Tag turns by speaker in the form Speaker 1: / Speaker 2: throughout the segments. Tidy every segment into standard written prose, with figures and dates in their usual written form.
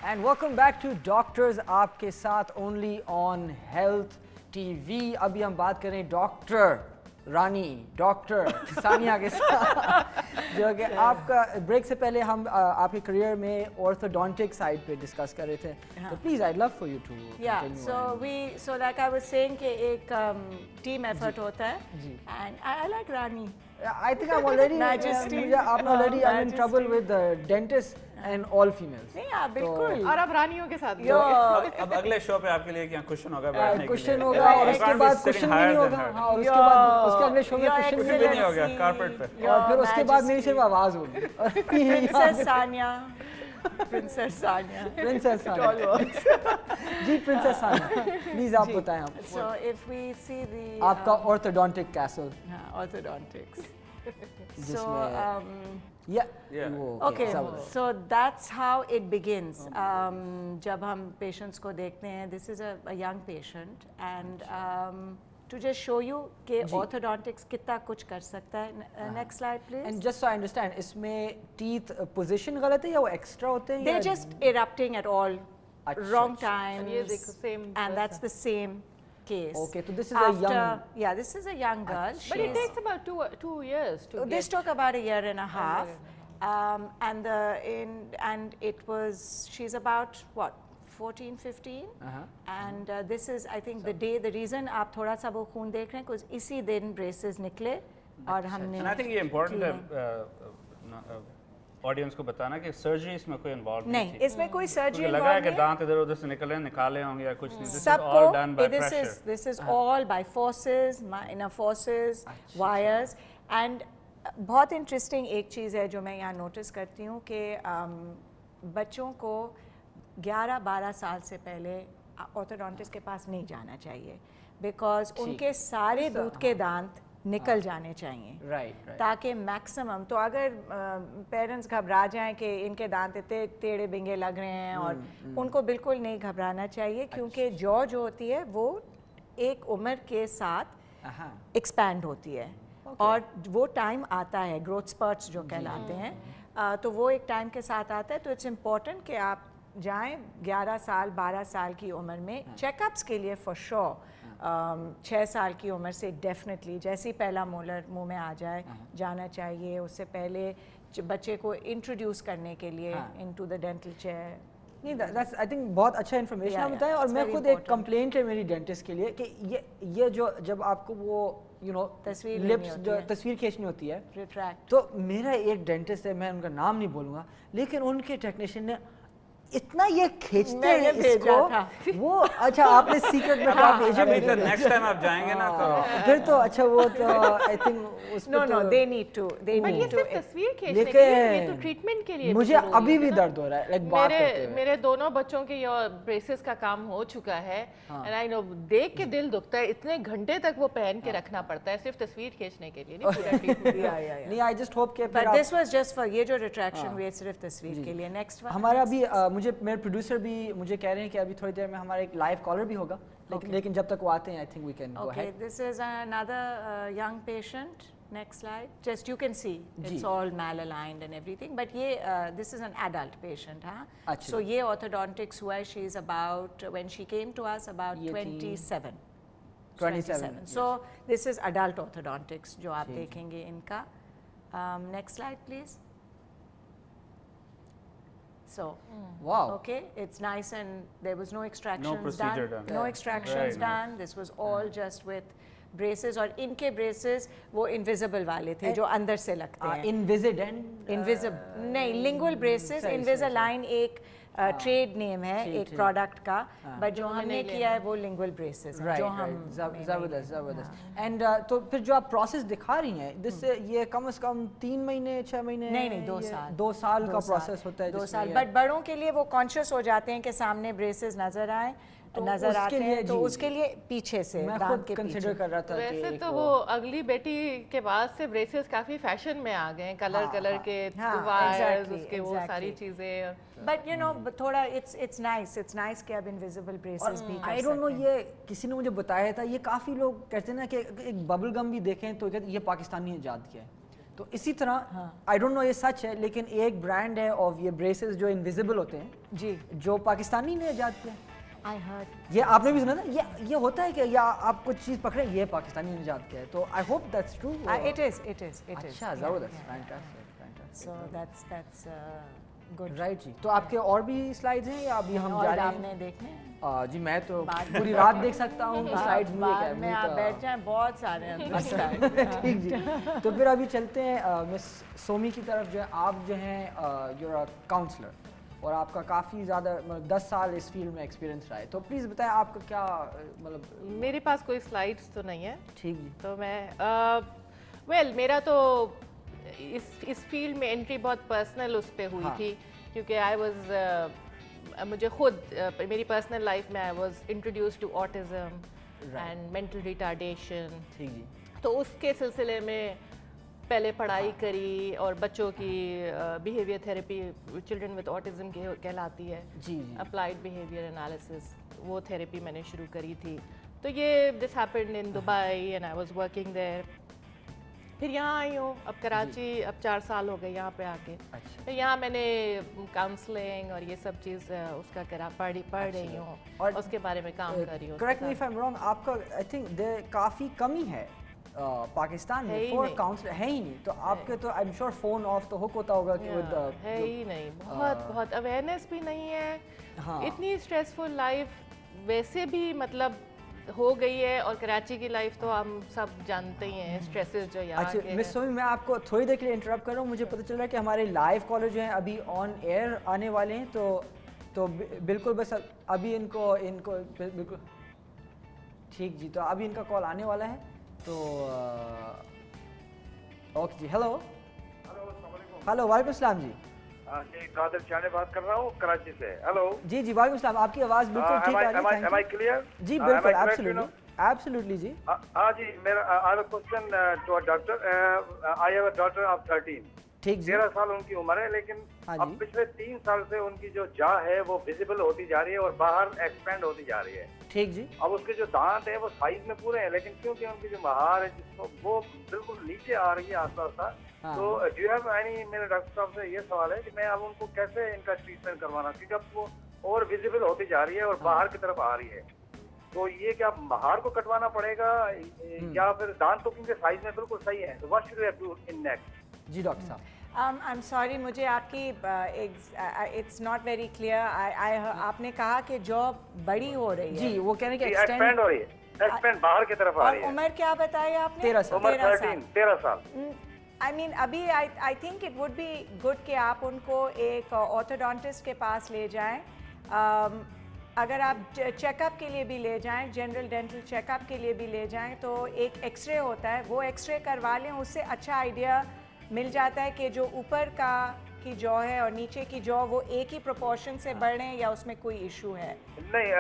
Speaker 1: And welcome back to Doctors आपके साथ only on Health TV. अभी हम बात कर रहे हैं डॉक्टर रानी डॉक्टर सानिया के साथ जो कि आपका ब्रेक से पहले हम आपके करियर में ऑर्थोडोंटिक साइड पे डिस्कस कर रहे थे. तो please I love for you too
Speaker 2: so like I was saying कि एक टीम एफर्ट होता है and I like Rani.
Speaker 1: I think I'm already I'm already in trouble with the dentist and all females.
Speaker 2: नहीं आप बिल्कुल
Speaker 3: और अब रानियों के साथ
Speaker 4: अब अगले शो पे आपके लिए क्या क्वेश्चन होगा बैठने के लिए
Speaker 1: क्वेश्चन होगा और उसके बाद क्वेश्चन भी नहीं होगा. हाँ और उसके बाद उसके अगले शो में क्वेश्चन
Speaker 4: भी नहीं होगा कारपेट पे
Speaker 1: और फिर उसके बाद मेरी सिर्फ आवाज होगी.
Speaker 2: Princess Sania princess Sania
Speaker 1: ji princess Sania please आप बताएं आप.
Speaker 2: So if we see the
Speaker 1: आपका ऑर्थोडोंटिक कैसल.
Speaker 2: हाँ orthodontics. So
Speaker 1: okay,
Speaker 2: so that's how it begins. जब हम patients को देखते हैं, this is a young patient and to just show you कि orthodontics कितना कुछ कर सकता है. Next slide please.
Speaker 1: And just so I understand, इसमें teeth position गलत है या वो extra होते हैं?
Speaker 2: They're just erupting at all wrong times and that's the same case.
Speaker 1: Okay, so this is a young.
Speaker 2: Yeah, this is a young girl.
Speaker 3: But it takes about two years to
Speaker 2: This took about a year and a half. And it was, she's about what, 14, 15? And this is, I think, the day, the reason आप थोड़ा सा वो खून देख रहे हैं because इसी दिन braces निकले और हमने.
Speaker 4: And I think ये important है ऑडियंस को बताना कि सर्जरी इसमें कोई इन्वॉल्व
Speaker 2: नहीं है. इसमें कोई सर्जरी
Speaker 4: लगा है कि दांत इधर-उधर से निकल रहे हैं, निकाले होंगे या कुछ नहीं.
Speaker 2: सबको this is all by forces, inner forces, wires. And बहुत इंटरेस्टिंग एक चीज़ है जो मैं यहाँ नोटिस करती हूँ कि बच्चों को 11-12 साल से पहले ऑर्थोडोंटिस्ट के पास नहीं जाना चाहिए बिकॉज उनके सारे दूध के दांत निकल जाने चाहिए.
Speaker 1: राइट.
Speaker 2: ताकि मैक्सिमम तो अगर पेरेंट्स घबरा जाएं कि इनके दांत इतने टेढ़े बिंगे लग रहे हैं और उनको बिल्कुल नहीं घबराना चाहिए क्योंकि जॉ जो होती है वो एक उम्र के साथ एक्सपैंड होती है और वो टाइम आता है ग्रोथ स्पर्ट्स जो कहलाते हैं. तो वो एक टाइम के साथ आता है. तो इट्स इम्पॉर्टेंट कि आप जाएं 11 साल 12 साल की उम्र में चेकअप्स के लिए फॉर श्योर. 6 साल की उम्र से डेफिनेटली जैसे ही पहला मोलर मुंह में आ जाए जाना चाहिए. उससे पहले बच्चे को इंट्रोड्यूस करने के लिए इनटू द डेंटल चेयर.
Speaker 1: नहीं दैट्स आई थिंक बहुत अच्छा इन्फॉर्मेशन आप बताएं. और मैं खुद एक कंप्लेंट है मेरी डेंटिस्ट के लिए कि ये जो जब आपको वो तस्वीर खींचनी होती है
Speaker 2: रिट्रैक्ट.
Speaker 1: तो मेरा एक डेंटिस्ट है, मैं उनका नाम नहीं बोलूँगा, लेकिन उनके टेक्नीशियन ने इतना ये खींचते हैं इसको वो. अच्छा आपने सीक्रेट में क्या भेजा?
Speaker 4: तो नेक्स्ट टाइम आप जाएंगे ना तो
Speaker 1: फिर तो अच्छा वो तो आई थिंक उसमें
Speaker 2: नो दे नीड टू
Speaker 3: तस्वीर खींचने के लिए ये तो ट्रीटमेंट के लिए
Speaker 1: मुझे अभी भी दर्द हो रहा है लाइक बात करते हुए.
Speaker 3: मेरे दोनों बच्चों के ये ब्रेसेस का काम हो चुका है एंड आई नो देख के दिल दुखता है. इतने घंटे तक वो पहन के रखना पड़ता है सिर्फ तस्वीर खींचने के लिए, नहीं पूरा ट्रीटमेंट.
Speaker 1: नहीं आई जस्ट होप कि
Speaker 2: but this was just for ये जो रिट्रैक्शन हुई सिर्फ तस्वीर के लिए. नेक्स्ट वन
Speaker 1: हमारा भी मुझे मेरे प्रोड्यूसर भी मुझे कह रहे हैं कि अभी थोड़ी देर में हमारा एक लाइव कॉलर भी होगा लेकिन जब तक वो आते हैं I think we can go ahead.
Speaker 2: Okay this is another young patient. Next slide. Just you can see it's all malaligned and everything. But this is an adult patient, huh? So ये orthodontics हुआ. She is about when she came to us about 27.
Speaker 1: 27.
Speaker 2: So this is adult orthodontics जो आप देखेंगे इनका. Next slide, please. So,
Speaker 1: wow.
Speaker 2: Okay, it's nice and there was no extractions
Speaker 4: no procedure done.
Speaker 2: No extractions done. This was all just with braces और इनके braces वो invisible वाले थे जो अंदर से लगते हैं. Invisible नहीं lingual braces. Invisalign एक ट्रेड नेम है एक प्रोडक्ट का बट जो हमने किया है वो लिंगुअल ब्रेसेस है जो हम
Speaker 1: जबरदस्त. एंड तो फिर जो आप प्रोसेस दिखा रही हैं जिससे ये कम से कम 3 महीने 6 महीने
Speaker 2: नहीं 2 साल
Speaker 1: का प्रोसेस होता है.
Speaker 2: 2 साल. बट बड़ों के लिए वो कॉन्शियस हो जाते हैं कि सामने ब्रेसेस नजर आए नजर आते हैं तो उसके लिए पीछे से
Speaker 1: मैं खुद कंसीडर कर रहा था.
Speaker 3: वैसे तो वो अगली बेटी के बाद से ब्रेसेस काफी फैशन में आ गए कलर के वायर्स उसके वो सारी चीजें.
Speaker 2: बट यू नो थोड़ा इट्स नाइस कि अब इनविजिबल ब्रेसेस भी
Speaker 1: आई डोंट नो ये किसी ने मुझे बताया था. ये काफी लोग कहते हैं ना कि एक बबल गम भी देखें तो कहते ये पाकिस्तानी इजाद किया है. तो इसी तरह आई डोंट नो ये सच है लेकिन एक ब्रांड है और ये ब्रेसेस जो इनविजिबल होते हैं
Speaker 2: जी
Speaker 1: जो पाकिस्तानी ने इजाद किया।
Speaker 2: आई हर्ड
Speaker 1: ये आपने भी सुना ना, ये होता है कि या आप कुछ चीज़ पकड़े ये पाकिस्तानी ने इजाद किया है, तो I hope that's true.
Speaker 2: It is
Speaker 1: अच्छा, ज़बरदस्त, fantastic.
Speaker 2: So that's good.
Speaker 1: Right जी, तो आपके और भी स्लाइड्स हैं या अभी हम जा रहे हैं?
Speaker 2: आपने देखने
Speaker 1: जी मैं तो पूरी रात देख सकता हूँ स्लाइड्स में।
Speaker 2: बाद में आप बैठ जाएं, बहुत सारे हैं।
Speaker 1: ठीक जी, तो फिर अभी चलते हैं मिस सोमी की तरफ। जो है आप जो हैं यू आर काउंसलर और आपका काफ़ी ज़्यादा मतलब 10 साल इस फील्ड में एक्सपीरियंस रहा है, तो प्लीज़ बताएं आपका क्या मतलब।
Speaker 3: मेरे पास कोई स्लाइड्स तो नहीं है,
Speaker 1: ठीक जी।
Speaker 3: तो मैं मेरा तो इस फील्ड में एंट्री बहुत पर्सनल उस पे हुई थी, क्योंकि आई वाज मुझे खुद मेरी पर्सनल लाइफ में I was introduced to autism and mental retardation.
Speaker 1: ठीक जी।
Speaker 3: तो उसके सिलसिले में पहले पढ़ाई करी और बच्चों की behaviour therapy children with autism कहलाती है,
Speaker 1: जी।
Speaker 3: अप्लाइड बिहेवियर एनालिसिस, वो थेरेपी मैंने शुरू करी थी। तो ये this happened in Dubai and I was working there. फिर यहाँ आई हूँ अब कराची, अब 4 साल हो गए यहाँ पे आके।
Speaker 1: अच्छा।
Speaker 3: फिर यहाँ मैंने काउंसलिंग और ये सब चीज़ उसका पढ़ रही हूँ और उसके बारे में काम कर रही हूँ।
Speaker 1: Correct me if I am wrong, आपका आई थिंक काफ़ी कमी है पाकिस्तान में फॉर काउंसलर, है ही नहीं। तो आपके तो I am sure phone of तो हुक होता होगा कि
Speaker 3: है ही नहीं, बहुत अवेयरनेस भी नहीं है। इतनी स्ट्रेसफुल लाइफ वैसे भी मतलब हो गई है, और कराची की लाइफ तो हम सब जानते ही हैं, स्ट्रेसेस जो यहाँ के हैं।
Speaker 1: मिस सोमी, मैं आपको थोड़ी देर के लिए इंटरप्ट कर रहा हूँ। मुझे पता चल रहा है कि हमारे लाइव कॉलर जो हैं अभी ऑन एयर आने वाले हैं, तो बिल्कुल बस अभी इनको बिल्कुल ठीक जी, तो अभी इनका कॉल आने वाला है। तो ओके जी। हेलो हेलो, वालेकुम सलाम जी।
Speaker 5: जी कादिर चाने बात कर रहा हूँ कराची से। हेलो
Speaker 1: जी जी, वालेकुम सलाम। आपकी आवाज़ बिल्कुल ठीक आ रही है।
Speaker 5: am I clear?
Speaker 1: जी बिल्कुल, एब्सोल्युटली जी।
Speaker 5: हाँ जी, मेरा I have a question to a doctor. I have a daughter of 13.
Speaker 1: ठीक जी।
Speaker 5: 13 साल उनकी उम्र है, लेकिन अब पिछले 3 साल से उनकी जो जाह है वो विजिबल होती जा रही है और बाहर एक्सपेंड होती जा रही है।
Speaker 1: ठीक जी।
Speaker 5: अब उसके जो दांत है वो साइज में पूरे हैं, लेकिन क्योंकि उनकी जो महार है जिसको वो बिल्कुल नीचे आ रही है आस्ता आस्ता। तो डू यू हैव एनी, मेरे डॉक्टर साहब से ये सवाल है कि मैं अब उनको कैसे इनका ट्रीटमेंट करवाना, क्योंकि अब वो और विजिबल होती जा रही है और बाहर की तरफ आ रही है। तो ये क्या महार को कटवाना पड़ेगा या फिर दांत तो क्योंकि साइज में बिल्कुल सही है, तो what should we do in next?
Speaker 1: जी डॉक्टर साहब।
Speaker 2: आई एम सॉरी, मुझे आपकी इट्स नॉट वेरी क्लियर। आपने कहा कि जॉब बड़ी हो रही है।
Speaker 1: जी, वो कहने के
Speaker 5: एक्सपेंड हो रही है, एक्सपेंड बाहर की तरफ आ रही है।
Speaker 2: उम्र क्या बताई आपने?
Speaker 1: 13 साल।
Speaker 5: उम्र 13 साल।
Speaker 2: आई मीन अभी आई think it would be good कि आप उनको एक ऑर्थोडोंटिस्ट के पास ले जाएं। अगर आप चेकअप के लिए भी ले जाएं, जनरल डेंटल चेकअप के लिए भी ले जाएं, तो एक एक्सरे होता है, वो एक्सरे करवा लें। उससे अच्छा आइडिया मिल जाता है कि जो ऊपर की जॉ है और नीचे की जॉ वो एक ही प्रोपोर्शन से बढ़ रहे हैं या उसमें कोई इशू है।
Speaker 5: नहीं,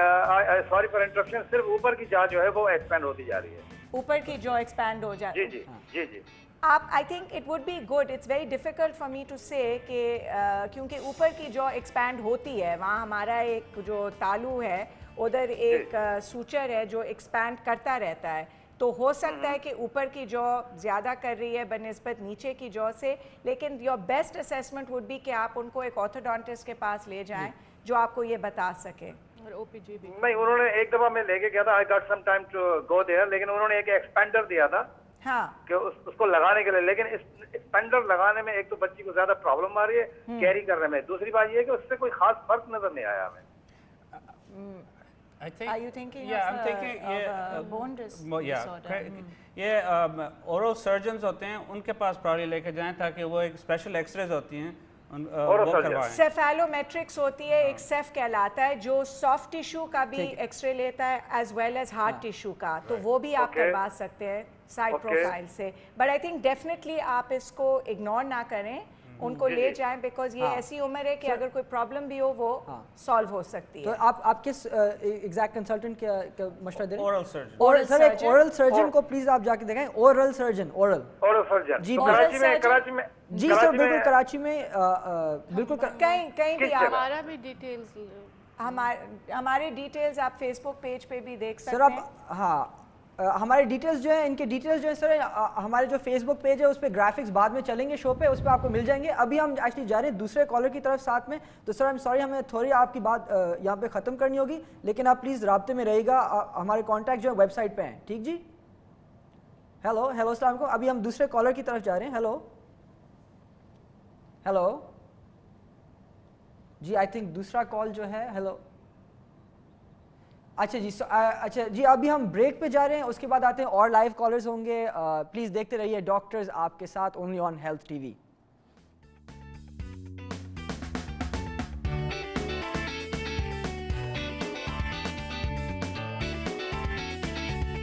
Speaker 5: सॉरी फॉर इंटरप्शन, सिर्फ ऊपर की जॉ जो है वो एक्सपेंड होती जा रही है।
Speaker 2: ऊपर की जॉ एक्सपैंड हो जाती है।
Speaker 5: जी जी जी जी।
Speaker 2: आप I think it would be good, it's very difficult for me to say कि क्योंकि ऊपर की जॉ एक्सपैंड होती है, वहाँ हमारा एक जो तालू है उधर एक सूचर है जो एक्सपैंड करता रहता है। तो हो सकता है कि ऊपर की जॉ ज़्यादा कर रही है बनिस्बत नीचे की जॉ से, लेकिन your best assessment would be कि आप उनको एक ऑर्थोडोंटिस्ट के पास ले जाएं जो आपको ये बता सके।
Speaker 3: और ओपीजी भी
Speaker 5: नहीं, उन्होंने एक दफ़ा मैं लेके गया था, I got some time to go there, लेकिन उन्होंने एक एक्सपेंडर दिया था कि उसको लगाने के लिए। लेकिन इस एक्सपेंडर लगाने में एक तो बच्ची को ज़्यादा प्रॉब्लम आ रही है कैरी करने में, दूसरी बात ये है कि उससे कोई खास फर्क नजर नहीं आया हमें।
Speaker 4: I think,
Speaker 2: Are you thinking
Speaker 4: yeah,
Speaker 2: of
Speaker 4: I'm thinking,
Speaker 2: a bone disorder?
Speaker 4: ये ओरल सर्जन्स होते हैं, उनके पास प्रॉब्लम लेके जाएं ताकि वो एक स्पेशल एक्सरेज होती हैं वो करवाएं।
Speaker 2: सेफेलोमेट्रिक्स होती है, एक सेफ कहलाता है जो सॉफ्ट टिश्यू का भी एक्सरे लेता है as well as hard tissue का, तो वो भी आप करवा सकते हैं साइड प्रोफाइल से। बट आई थिंक डेफिनेटली आप इसको इग्नोर ना करें, उनको ले जाएं, बिकॉज ये ऐसी उम्र है कि अगर कोई प्रॉब्लम भी हो वो सॉल्व हो सकती है।
Speaker 1: तो आप किस एग्जैक्ट कंसल्टेंट का मशवरा दे रहे हैं?
Speaker 4: Oral surgeon.
Speaker 1: और सर एक ओरल सर्जन को प्लीज आप जाके दिखाएं। ओरल सर्जन, ओरल
Speaker 5: सर्जन
Speaker 1: जी,
Speaker 5: कराची में
Speaker 1: जी सर, बिल्कुल कराची में बिल्कुल
Speaker 2: कहीं भी आप
Speaker 3: हमारा भी डिटेल्स
Speaker 2: हमारे डिटेल्स आप फेसबुक पेज पे भी देख सकते
Speaker 1: सर।
Speaker 2: हैं।
Speaker 1: आप हाँ ہمارے ڈیٹیلز جو ہیں ان کے ڈیٹیلز جو ہیں سر ہمارے جو فیس بک پیج ہے اس پہ گرافکس بعد میں چلیں گے شو پہ, اس پہ آپ کو مل جائیں گے. ابھی ہم ایکچولی جا رہے ہیں دوسرے کالر کی طرف ساتھ میں, تو سر I'm sorry ہمیں تھوڑی آپ کی بات یہاں پہ ختم کرنی ہوگی, لیکن آپ پلیز رابطے میں رہیے گا, ہمارے کانٹیکٹ جو ہے ویب سائٹ پہ ہیں. ٹھیک جی, ہیلو السلام علیکم. ابھی ہم دوسرے کالر کی طرف جا رہے ہیں. ہیلو جی, آئی تھنک دوسرا کال جو ہے. ہیلو اچھا جی ابھی ہم بریک پہ جا رہے ہیں, اس کے بعد آتے ہیں اور لائیو کالرز ہوں گے. پلیز دیکھتے رہیے ڈاکٹرز آپ کے ساتھ, only on health T V.